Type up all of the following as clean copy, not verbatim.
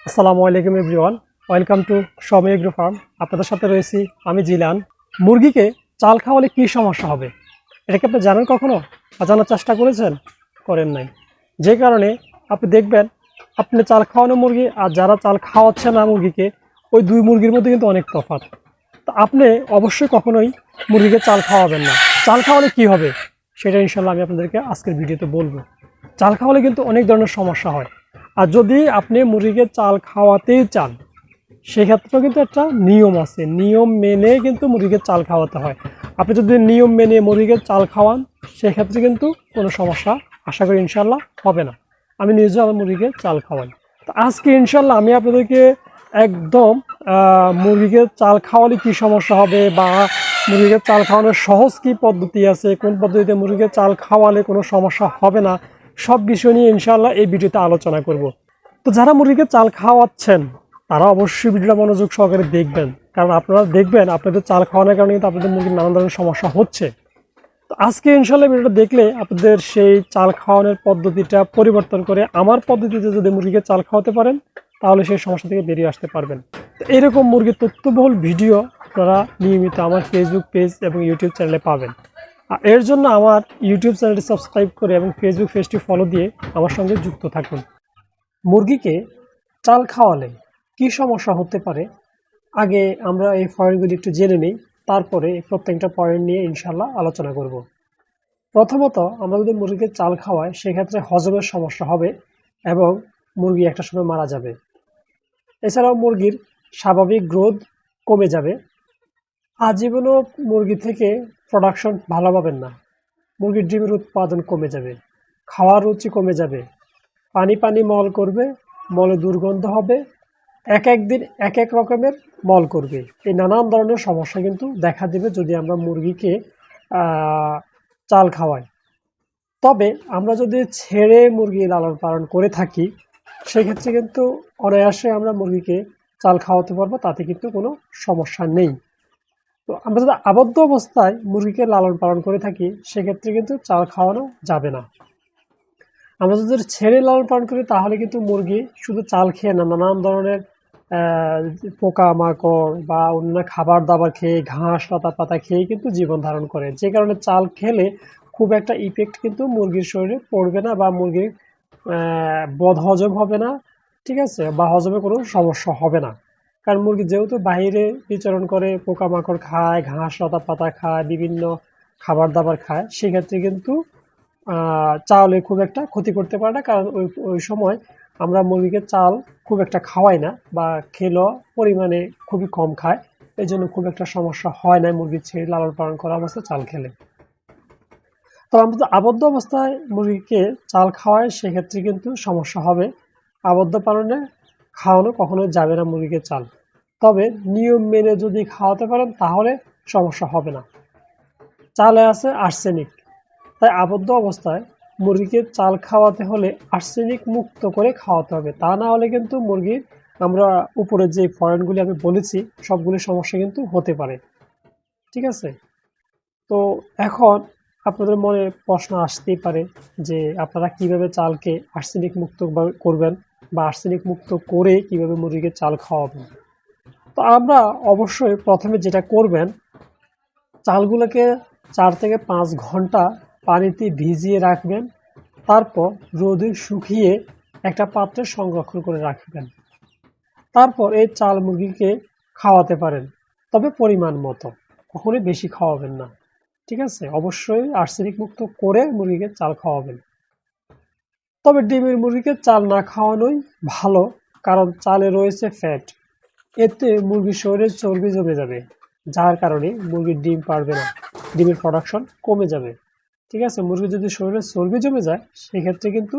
আসসালামু আলাইকুম everyone, welcome to সময় এগ্রো ফার্ম। আপনাদের সাথে রয়েছি আমি জিলান। মুরগিকে চাল খাওয়ালে কী সমস্যা হবে এটা কি আপনি জানেন কখনো? বা জানার চেষ্টা করেছেন? করেন নাই। যে কারণে আপনি দেখবেন আপনি চাল খাওয়ানো মুরগি আর যারা চাল খাওয়াচ্ছে না মুরগিকে, ওই দুই মুরগির মধ্যে কিন্তু অনেক তফাৎ। তো আপনি অবশ্যই কখনোই মুরগিকে চাল খাওয়াবেন না। চাল খাওয়ালে কী হবে সেটা ইনশাল্লাহ আমি আপনাদেরকে আজকের ভিডিওতে বলবো। চাল খাওয়ালে কিন্তু অনেক ধরনের সমস্যা হয়। আর যদি আপনি মুরগিকে চাল খাওয়াতেই চান, সেক্ষেত্রেও কিন্তু একটা নিয়ম আছে। নিয়ম মেনে কিন্তু মুরগিকে চাল খাওয়াতে হয়। আপনি যদি নিয়ম মেনে মুরগিকে চাল খাওয়ান, সেক্ষেত্রে কিন্তু কোনো সমস্যা আশা করি ইনশাল্লাহ হবে না। আমি নিজেও আমার মুরগিকে চাল খাওয়াই। তো আজকে ইনশাল্লাহ আমি আপনাদেরকে একদম মুরগিকে চাল খাওয়ালে কী সমস্যা হবে, বা মুরগিকে চাল খাওয়ানোর সহজ কী পদ্ধতি আছে, কোন পদ্ধতিতে মুরগিকে চাল খাওয়ালে কোনো সমস্যা হবে না, সব বিষয় নিয়ে ইনশাল্লাহ এই ভিডিওতে আলোচনা করব। তো যারা মুরগিকে চাল খাওয়াচ্ছেন তারা অবশ্যই ভিডিওটা মনোযোগ সহকারে দেখবেন, কারণ আপনারা দেখবেন আপনাদের চাল খাওয়ানোর কারণে কিন্তু আপনাদের মুরগির নানান ধরনের সমস্যা হচ্ছে। তো আজকে ইনশাল্লাহ ভিডিওটা দেখলে আপনাদের সেই চাল খাওয়ানোর পদ্ধতিটা পরিবর্তন করে আমার পদ্ধতিতে যদি মুরগিকে চাল খাওয়াতে পারেন, তাহলে সেই সমস্যা থেকে বেরিয়ে আসতে পারবেন। তো এরকম মুরগির তথ্যবহুল ভিডিও আপনারা নিয়মিত আমার ফেসবুক পেজ এবং ইউটিউব চ্যানেলে পাবেন। আর এর জন্য আমার ইউটিউব চ্যানেলটি সাবস্ক্রাইব করে এবং ফেসবুক পেজটি ফলো দিয়ে আমার সঙ্গে যুক্ত থাকুন। মুরগিকে চাল খাওয়ালে কী সমস্যা হতে পারে, আগে আমরা এই পয়েন্টগুলি একটু জেনে নিই, তারপরে প্রত্যেকটা পয়েন্ট নিয়ে ইনশাল্লাহ আলোচনা করব। প্রথমত, আমরা যদি মুরগিকে চাল খাওয়াই সেক্ষেত্রে হজমের সমস্যা হবে এবং মুরগি একটা সময় মারা যাবে। এছাড়াও মুরগির স্বাভাবিক গ্রোথ কমে যাবে। আজীবনও মুরগি থেকে প্রোডাকশন ভালো পাবেন না। মুরগির ডিমের উৎপাদন কমে যাবে, খাওয়ার রুচি কমে যাবে, পানি পানি মল করবে, মলে দুর্গন্ধ হবে, এক এক দিন এক এক রকমের মল করবে। এই নানান ধরনের সমস্যা কিন্তু দেখা দেবে যদি আমরা মুরগিকে চাল খাওয়াই। তবে আমরা যদি ছেড়ে মুরগি লালন পালন করে থাকি, সেক্ষেত্রে কিন্তু অনায়াসে আমরা মুরগিকে চাল খাওয়াতে পারবো, তাতে কিন্তু কোনো সমস্যা নেই। তো আমরা যদি আবদ্ধ অবস্থায় মুরগিকে লালন পালন করে থাকি, সেক্ষেত্রে কিন্তু চাল খাওয়ানো যাবে না। আমরা যদি ছেড়ে লালন পালন করি, তাহলে কিন্তু মুরগি শুধু চাল খেয়ে না, নানান ধরনের পোকা মাকড় বা অন্য খাবার দাবার খেয়ে, ঘাস লতা পাতা খেয়ে কিন্তু জীবন ধারণ করে। যে কারণে চাল খেলে খুব একটা ইফেক্ট কিন্তু মুরগির শরীরে পড়বে না, বা মুরগির বদ হজম হবে না, ঠিক আছে, বা হজমে কোনো সমস্যা হবে না। কারণ মুরগি যেহেতু বাইরে বিচরণ করে, পোকামাকড় খায়, ঘাস লতা পাতা খায়, বিভিন্ন খাবার দাবার খায়, সেক্ষেত্রে কিন্তু চাউলে খুব একটা ক্ষতি করতে পারে না। কারণ ওই ওই সময় আমরা মুরগিকে চাল খুব একটা খাওয়াই না, বা খেলেও পরিমাণে খুবই কম খায়। এই জন্য খুব একটা সমস্যা হয় না মুরগির ছেড়ে লালন পালন করা অবস্থায় চাল খেলে। তো আমরা যদি আবদ্ধ অবস্থায় মুরগিকে চাল খাওয়াই, সেক্ষেত্রে কিন্তু সমস্যা হবে। আবদ্ধ পালনে খাওয়ানো কখনো যাবে না মুরগিকে চাল। তবে নিয়ম মেনে যদি খাওয়াতে পারেন, তাহলে সমস্যা হবে না। চালে আছে আর্সেনিক, তাই আবদ্ধ অবস্থায় মুরগিকে চাল খাওয়াতে হলে আর্সেনিক মুক্ত করে খাওয়াতে হবে। তা না হলে কিন্তু মুরগির, আমরা উপরে যে পয়েন্টগুলি আমি বলেছি, সবগুলি সমস্যা কিন্তু হতে পারে। ঠিক আছে? তো এখন আপনাদের মনে প্রশ্ন আসতেই পারে যে আপনারা কিভাবে চালকে আর্সেনিক মুক্ত করবেন, বা আর্সেনিক মুক্ত করে কিভাবে মুরগিকে চাল খাওয়াবেন। তো আমরা অবশ্যই প্রথমে যেটা করবেন, চালগুলোকে 4 থেকে 5 ঘন্টা পানিতে ভিজিয়ে রাখবেন। তারপর রোদে শুকিয়ে একটা পাত্রে সংরক্ষণ করে রাখবেন। তারপর এই চাল মুরগিকে খাওয়াতে পারেন, তবে পরিমাণ মতো, কখনোই বেশি খাওয়াবেন না। ঠিক আছে? অবশ্যই আর্সেনিক মুক্ত করে মুরগিকে চাল খাওয়াবেন। তবে ডিমের মুরগিকে চাল না খাওয়ানোই ভালো, কারণ চালে রয়েছে ফ্যাট। এতে মুরগির শরীরে চর্বি জমে যাবে, যার কারণে মুরগির ডিম পারবে না, ডিমের প্রোডাকশন কমে যাবে। ঠিক আছে? মুরগির যদি শরীরে চর্বি জমে যায়, সেক্ষেত্রে কিন্তু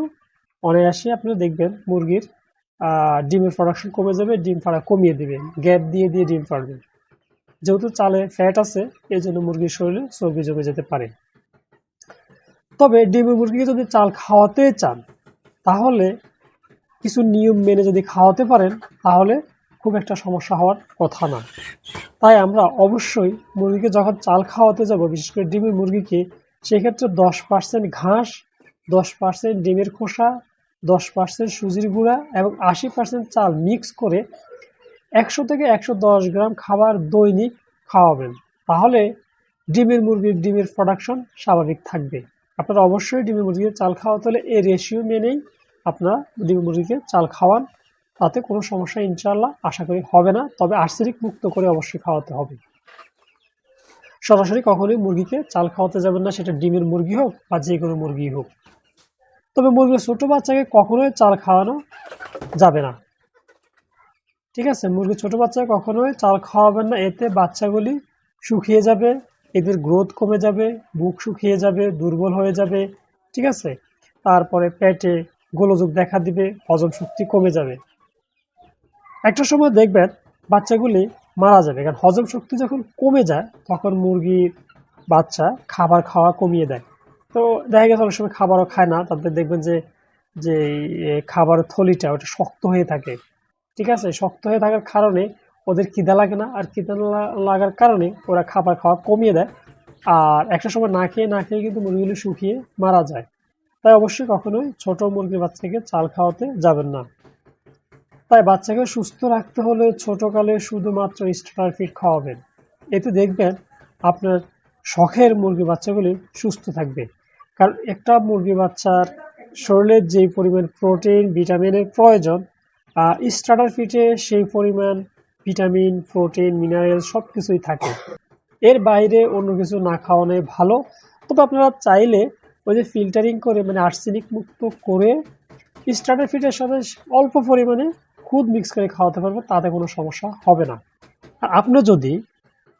অনায়াসে আপনি দেখবেন মুরগির ডিমের প্রোডাকশন কমে যাবে, ডিম পাড়া কমিয়ে দিবে, গ্যাপ দিয়ে দিয়ে ডিম পারবে। যেহেতু চালে ফ্যাট আছে, এই জন্য মুরগির শরীরে চর্বি জমে যেতে পারে। তবে ডিমের মুরগিকে যদি চাল খাওয়াতে চান, তাহলে কিছু নিয়ম মেনে যদি খাওয়াতে পারেন, তাহলে খুব একটা সমস্যা হওয়ার কথা না। তাই আমরা অবশ্যই মুরগিকে যখন চাল খাওয়াতে যাব, বিশেষ করে ডিমের মুরগিকে, সেক্ষেত্রে 10% ঘাস, 10% ডিমের খোসা, 10% সুজির গুঁড়া এবং 80% চাল মিক্স করে 100 থেকে 110 গ্রাম খাবার দৈনিক খাওয়াবেন। তাহলে মুরগির ডিমের প্রোডাকশন স্বাভাবিক থাকবে। আপনারা অবশ্যই ডিমের মুরগিকে চাল খাওয়াতে হলে এই রেশিও মেনেই আপনারা ডিমের মুরগিকে চাল খাওয়ান, তাতে কোনো সমস্যা ইনশাআল্লাহ আশা করি হবে না। তবে আর্সেনিক মুক্ত করে অবশ্যই খাওয়াতে হবে। সরাসরি কখনোই মুরগিকে চাল খাওয়াতে যাবেন না, সেটা ডিমের মুরগি হোক বা যে কোনো মুরগি হোক। তবে মুরগির ছোট বাচ্চাকে কখনোই চাল খাওয়ানো যাবে না, ঠিক আছে? মুরগির ছোট বাচ্চাকে কখনোই চাল খাওয়াবেন না, এতে বাচ্চাগুলি শুকিয়ে যাবে, এদের গ্রোথ কমে যাবে, বুক শুকিয়ে যাবে, দুর্বল হয়ে যাবে, ঠিক আছে? তারপরে পেটে গোলযোগ দেখা দিবে, হজম শক্তি কমে যাবে। একটা সময় দেখবেন বাচ্চাগুলি মারা যাবে, কারণ হজম শক্তি যখন কমে যায় তখন মুরগির বাচ্চা খাবার খাওয়া কমিয়ে দেয়। তো দেখা গেছে অনেক সময় খাবারও খায় না, তাদের দেখবেন যে যে খাবারের থলিটা ওটা শক্ত হয়ে থাকে, ঠিক আছে? শক্ত হয়ে থাকার কারণে ওদের খিদা লাগে না, আর খিদা লাগার কারণে ওরা খাবার খাওয়া কমিয়ে দেয়, আর একটা সময় না খেয়ে কিন্তু মুরগিগুলো শুকিয়ে মারা যায়। তাই অবশ্যই কখনোই ছোট মুরগির বাচ্চাকে চাল খাওয়াতে যাবেন না। তাই বাচ্চাকে সুস্থ রাখতে হলে ছোটকালে শুধুমাত্র স্টার্টার ফিড খাওয়াবেন, এতে দেখবেন আপনার শখের মুরগি বাচ্চাগুলি সুস্থ থাকবে। কারণ একটা মুরগি বাচ্চার শরীরে যে পরিমাণ প্রোটিন ভিটামিনের প্রয়োজন, স্টার্টার ফিডে সেই পরিমাণ ভিটামিন প্রোটিন মিনারেল সব কিছুই থাকে। এর বাইরে অন্য কিছু না খাওয়ানোই ভালো। তবে আপনারা চাইলে ওই যে ফিল্টারিং করে মানে আর্সেনিক মুক্ত করে স্টার্টার ফিডের সাথে অল্প পরিমাণে খুদ মিক্স করে খাওয়াতে পারবেন, তাতে কোনো সমস্যা হবে না। আর আপনি যদি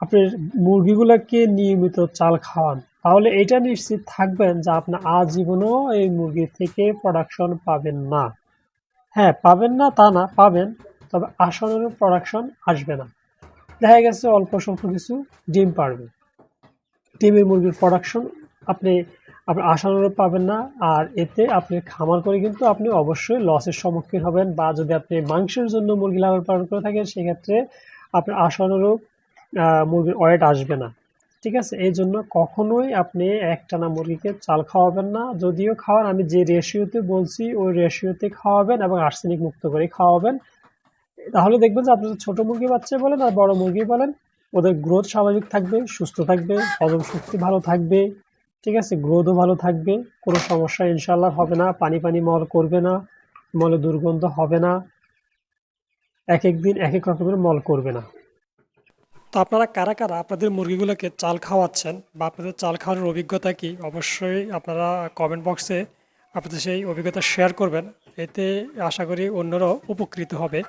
আপনার মুরগিগুলোকে নিয়মিত চাল খাওয়ান, তাহলে এটা নিশ্চিত থাকবেন যে আপনি আজীবনও এই মুরগি থেকে প্রোডাকশন পাবেন না। হ্যাঁ, পাবেন না তা না, পাবেন, তবে আশানুরূপ প্রোডাকশন আসবে না। দেখা গেছে অল্প স্বল্প কিছু ডিম পারবে, ডিমের মুরগির প্রোডাকশন আপনি আপনি আশানুরূপ পাবেন না। আর এতে আপনি খামার করে কিন্তু আপনি অবশ্যই লসের সম্মুখীন হবেন, বা যদি আপনি মাংসের জন্য মুরগি লালন পালন করে থাকেন সেক্ষেত্রে আপনার আশানুরূপ মুরগির ওয়েট আসবে না, ঠিক আছে? এই জন্য কখনোই আপনি একটানা মুরগিকে চাল খাওয়াবেন না। যদিও খাওয়ান, আমি যে রেশিওতে বলছি ওই রেশিওতে খাওয়াবেন এবং আর্সেনিক মুক্ত করে খাওয়াবেন। তাহলে দেখবেন যে আপনার ছোট মুরগি বাচ্চা বলেন আর বড় মুরগি বলেন, ওদের গ্রোথ স্বাভাবিক থাকবে, সুস্থ থাকবে, হজম শক্তি ভালো থাকবে, ঠিক আছে? গ্রোথও ভালো থাকবে, কোনো সমস্যা ইনশাল্লাহ হবে না, পানি পানি মল করবে না, মলে দুর্গন্ধ হবে না, এক এক দিন এক এক রকমের মল করবে না। তো আপনারা কারা কারা আপনাদের মুরগিগুলোকে চাল খাওয়াচ্ছেন বা আপনাদের চাল খাওয়ানোর অভিজ্ঞতা কি, অবশ্যই আপনারা কমেন্ট বক্সে আপনাদের সেই অভিজ্ঞতা শেয়ার করবেন, এতে আশা করি অন্যরাও উপকৃত হবে।